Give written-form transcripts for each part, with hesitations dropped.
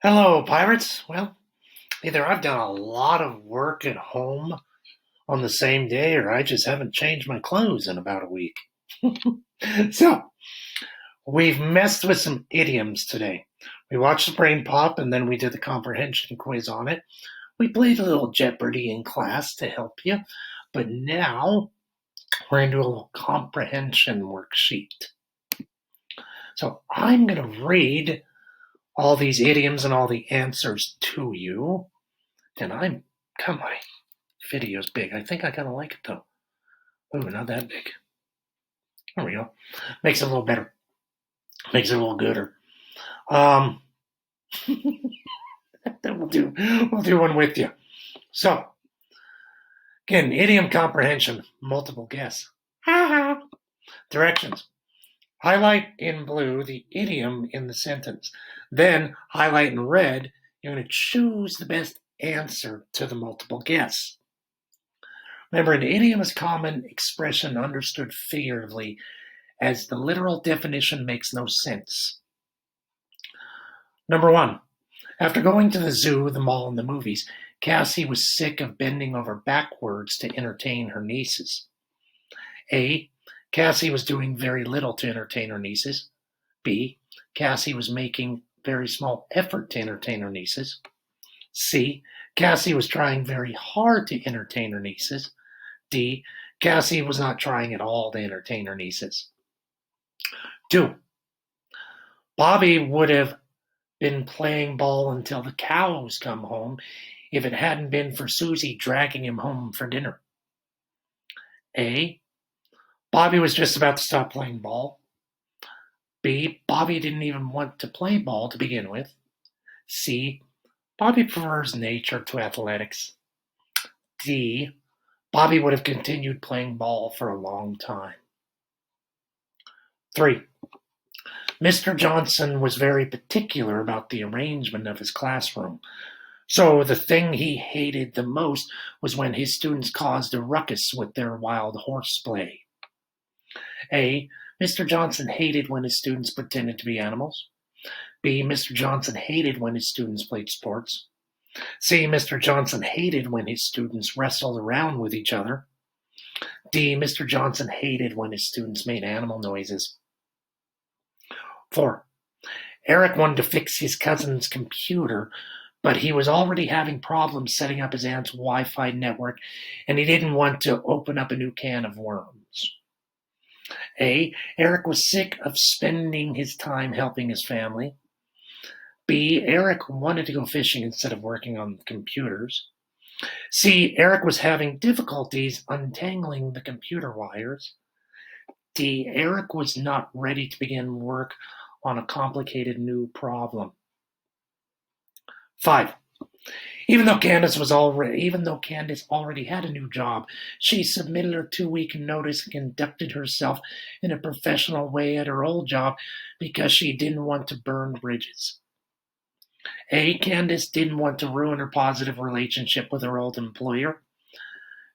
Hello, pirates. Well, either I've done a lot of work at home on the same day, or I just haven't changed my clothes in about a week. So, we've messed with some idioms today. We watched the brain pop and then we did the comprehension quiz on it. We played a little Jeopardy in class to help you, but now we're into a little comprehension worksheet. So, I'm going to read all these idioms and all the answers to you. And God, my video's big. I think I kind of like it though. Ooh, not that big. There we go. Makes it a little better. Makes it a little gooder. Then we'll do one with you. So, again, idiom comprehension, multiple guess. Directions. Highlight in blue the idiom in the sentence. Then highlight in red, you're going to choose the best answer to the multiple guess. Remember, an idiom is a common expression understood figuratively, as the literal definition makes no sense. Number 1. After going to the zoo, the mall, and the movies, Cassie was sick of bending over backwards to entertain her nieces. A. Cassie was doing very little to entertain her nieces. B. Cassie was making very small effort to entertain her nieces. C. Cassie was trying very hard to entertain her nieces. D. Cassie was not trying at all to entertain her nieces. 2. Bobby would have been playing ball until the cows come home if it hadn't been for Susie dragging him home for dinner. A. Bobby was just about to stop playing ball. B. Bobby didn't even want to play ball to begin with. C. Bobby prefers nature to athletics. D. Bobby would have continued playing ball for a long time. 3. Mr. Johnson was very particular about the arrangement of his classroom. So the thing he hated the most was when his students caused a ruckus with their wild horse play. A. Mr. Johnson hated when his students pretended to be animals. B. Mr. Johnson hated when his students played sports. C. Mr. Johnson hated when his students wrestled around with each other. D. Mr. Johnson hated when his students made animal noises. 4. Eric wanted to fix his cousin's computer, but he was already having problems setting up his aunt's Wi-Fi network, and he didn't want to open up a new can of worms. A. Eric was sick of spending his time helping his family. B. Eric wanted to go fishing instead of working on computers. C. Eric was having difficulties untangling the computer wires. D. Eric was not ready to begin work on a complicated new problem. 5. Even though Candice already had a new job, she submitted her 2-week notice and conducted herself in a professional way at her old job because she didn't want to burn bridges. A. Candice didn't want to ruin her positive relationship with her old employer.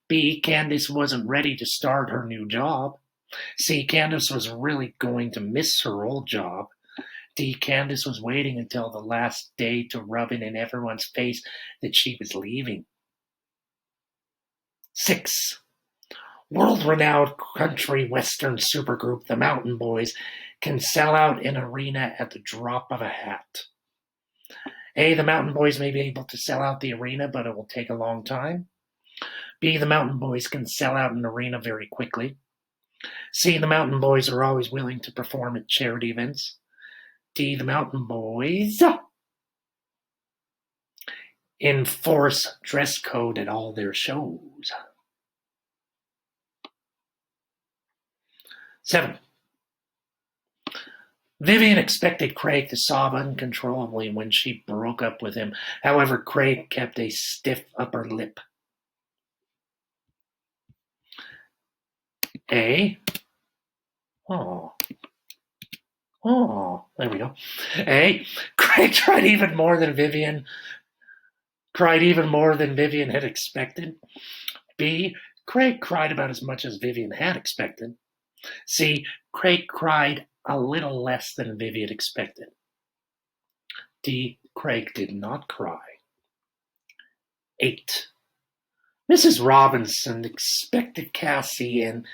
B. Candice wasn't ready to start her new job. C. Candice was really going to miss her old job. D. Candice was waiting until the last day to rub it in everyone's face that she was leaving. 6. World-renowned country western supergroup the Mountain Boys can sell out an arena at the drop of a hat. A. The Mountain Boys may be able to sell out the arena, but it will take a long time. B. The Mountain Boys can sell out an arena very quickly. C. The Mountain Boys are always willing to perform at charity events. D. The Mountain Boys enforce dress code at all their shows. 7. Vivian expected Craig to sob uncontrollably when she broke up with him. However, Craig kept a stiff upper lip. A. Oh, there we go. A. Craig cried even more than Vivian had expected. B. Craig cried about as much as Vivian had expected. C. Craig cried a little less than Vivian expected. D. Craig did not cry. 8. Mrs. Robinson expected Cassie and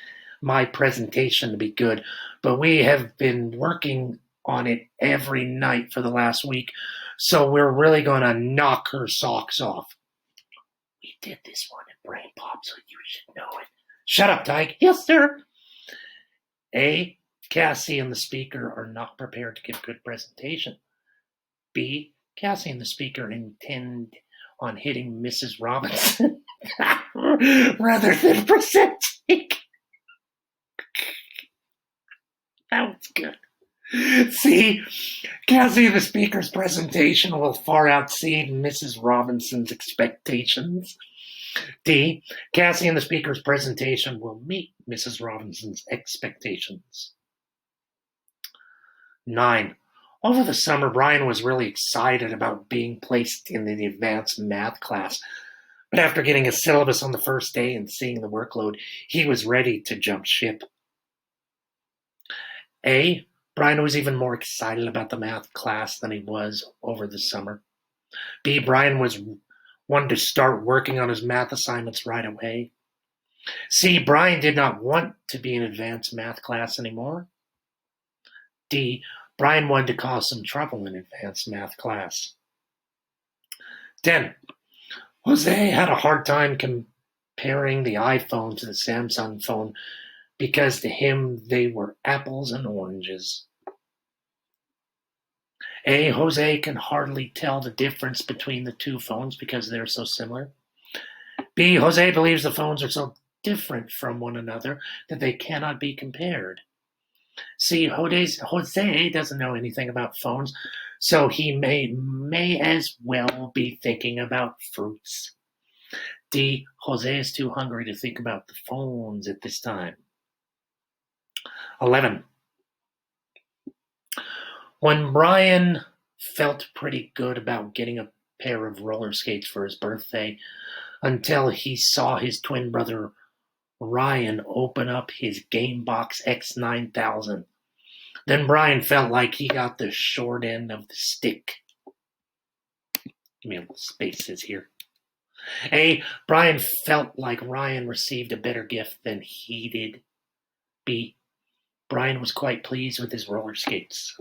my presentation to be good, but we have been working on it every night for the last week, so we're really going to knock her socks off. We did this one at Brain Pop, so you should know it. Shut up, Tyke. Yes, sir. A. Cassie and the speaker are not prepared to give good presentation. B. Cassie and the speaker intend on hitting Mrs. Robinson rather than presenting. That was good. C. Cassie and the speaker's presentation will far exceed Mrs. Robinson's expectations. D. Cassie and the speaker's presentation will meet Mrs. Robinson's expectations. 9. Over the summer, Brian was really excited about being placed in the advanced math class. But after getting a syllabus on the first day and seeing the workload, he was ready to jump ship. A. Brian was even more excited about the math class than he was over the summer. B. Brian wanted to start working on his math assignments right away. C. Brian did not want to be in advanced math class anymore. D. Brian wanted to cause some trouble in advanced math class. 10. Jose had a hard time comparing the iPhone to the Samsung phone because to him they were apples and oranges. A. Jose can hardly tell the difference between the two phones because they're so similar. B. Jose believes the phones are so different from one another that they cannot be compared. C. Jose doesn't know anything about phones, so he may as well be thinking about fruits. D. Jose is too hungry to think about the phones at this time. 11. When Brian felt pretty good about getting a pair of roller skates for his birthday until he saw his twin brother Ryan open up his Gamebox X9000. Then Brian felt like he got the short end of the stick. Give me a little spaces here. A. Brian felt like Ryan received a better gift than he did. B. Brian was quite pleased with his roller skates.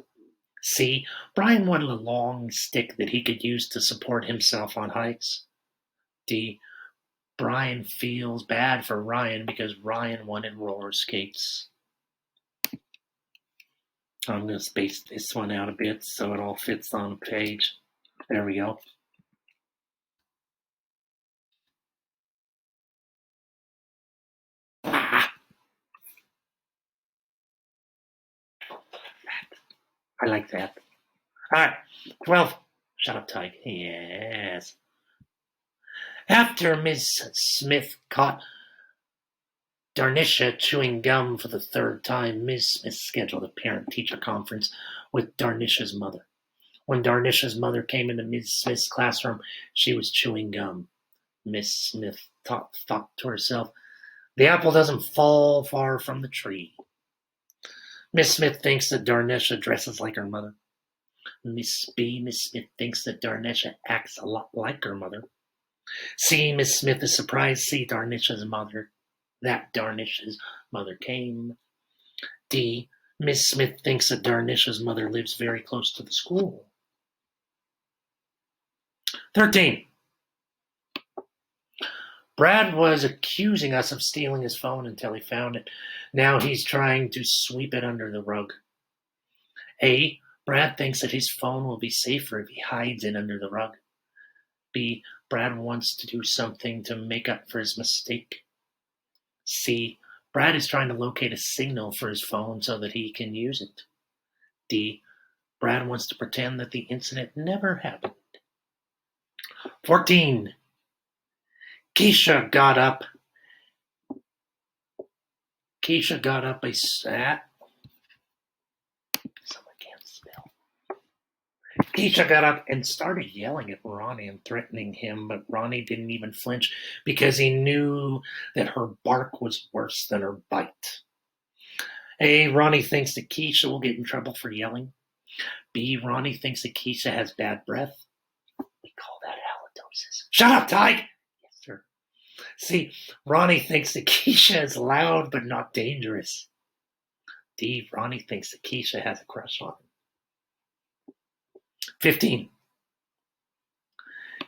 C. Brian wanted a long stick that he could use to support himself on hikes. D. Brian feels bad for Ryan because Ryan wanted roller skates. I'm going to space this one out a bit so it all fits on the page. There we go. I like that. All right, 12. Shut up, Tyke. Yes. After Ms. Smith caught Darnisha chewing gum for the third time, Ms. Smith scheduled a parent-teacher conference with Darnisha's mother. When Darnisha's mother came into Ms. Smith's classroom, she was chewing gum. Ms. Smith thought to herself, the apple doesn't fall far from the tree. Miss Smith thinks that Darnisha dresses like her mother. Miss Smith thinks that Darnisha acts a lot like her mother. C. Miss Smith is surprised to see Darnisha's mother came. D. Miss Smith thinks that Darnisha's mother lives very close to the school. 13. Brad was accusing us of stealing his phone until he found it. Now he's trying to sweep it under the rug. A. Brad thinks that his phone will be safer if he hides it under the rug. B. Brad wants to do something to make up for his mistake. C. Brad is trying to locate a signal for his phone so that he can use it. D. Brad wants to pretend that the incident never happened. 14. Keisha got up and started yelling at Ronnie and threatening him, but Ronnie didn't even flinch because he knew that her bark was worse than her bite. A. Ronnie thinks that Keisha will get in trouble for yelling. B. Ronnie thinks that Keisha has bad breath. Shut up, Tige! Yes, sir. See, Ronnie thinks that Keisha is loud but not dangerous. D. Ronnie thinks that Keisha has a crush on him. 15.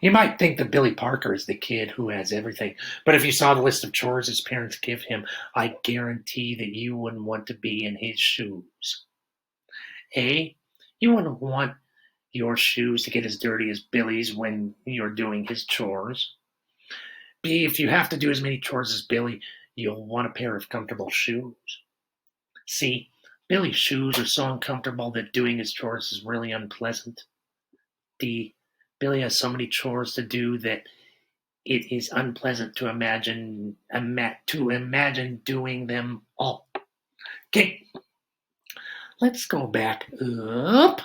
You might think that Billy Parker is the kid who has everything, but if you saw the list of chores his parents give him, I guarantee that you wouldn't want to be in his shoes. A. You wouldn't want your shoes to get as dirty as Billy's when you're doing his chores. B. If you have to do as many chores as Billy, you'll want a pair of comfortable shoes. C. Billy's shoes are so uncomfortable that doing his chores is really unpleasant. D. Billy has so many chores to do that it is unpleasant to imagine doing them all. Okay, let's go back up.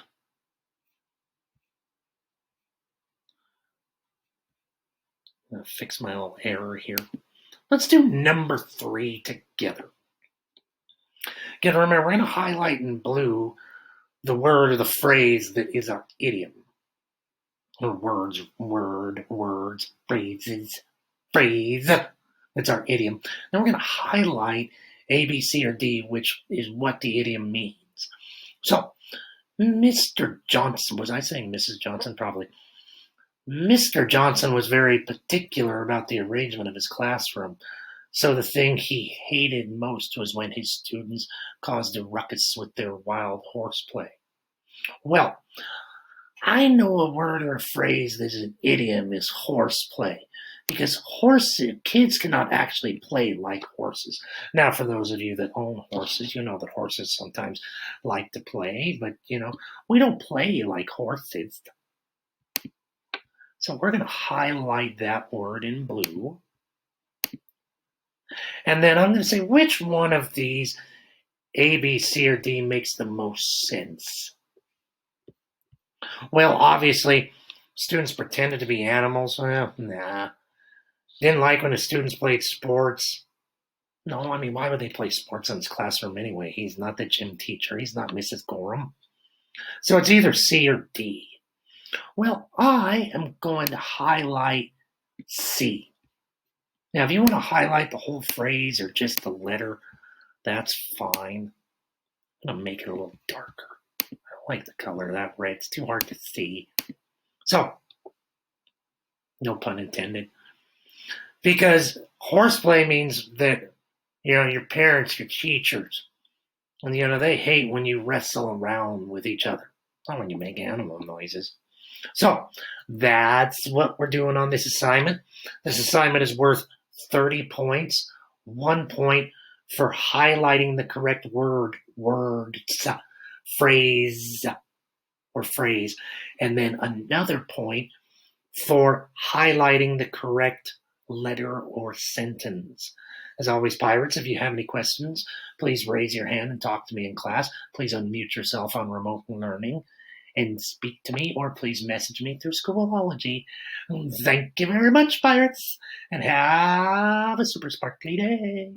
I'll fix my little error here. Let's do number 3 together. Again, remember, we're going to highlight in blue the word or the phrase that is our idiom. Or words, phrases, phrase. That's our idiom. Then we're going to highlight A, B, C, or D, which is what the idiom means. So, Mr. Johnson, was I saying Mrs. Johnson? Probably. Mr. Johnson was very particular about the arrangement of his classroom. So the thing he hated most was when his students caused a ruckus with their wild horseplay. Well, I know a word or a phrase that is an idiom is horseplay, because kids cannot actually play like horses. Now, for those of you that own horses, you know that horses sometimes like to play, but, we don't play like horses. So we're going to highlight that word in blue. And then I'm going to say which one of these, A, B, C, or D, makes the most sense. Well, obviously, students pretended to be animals. Well, nah. Didn't like when the students played sports. No, why would they play sports in his classroom anyway? He's not the gym teacher. He's not Mrs. Gorham. So it's either C or D. Well, I am going to highlight C. Now, if you want to highlight the whole phrase or just the letter, that's fine. I'm going to make it a little darker. I like the color of that red. It's too hard to see. So, no pun intended. Because horseplay means that, your parents, your teachers, and, they hate when you wrestle around with each other. Not when you make animal noises. So, that's what we're doing on this assignment. This assignment is worth 30 points. 1 point for highlighting the correct words, phrase, and then another point for highlighting the correct letter or sentence. As always, Pirates, if you have any questions, please raise your hand and talk to me in class. Please unmute yourself on remote learning and speak to me, or please message me through Schoolology. Thank you very much, Pirates, and have a super sparkly day.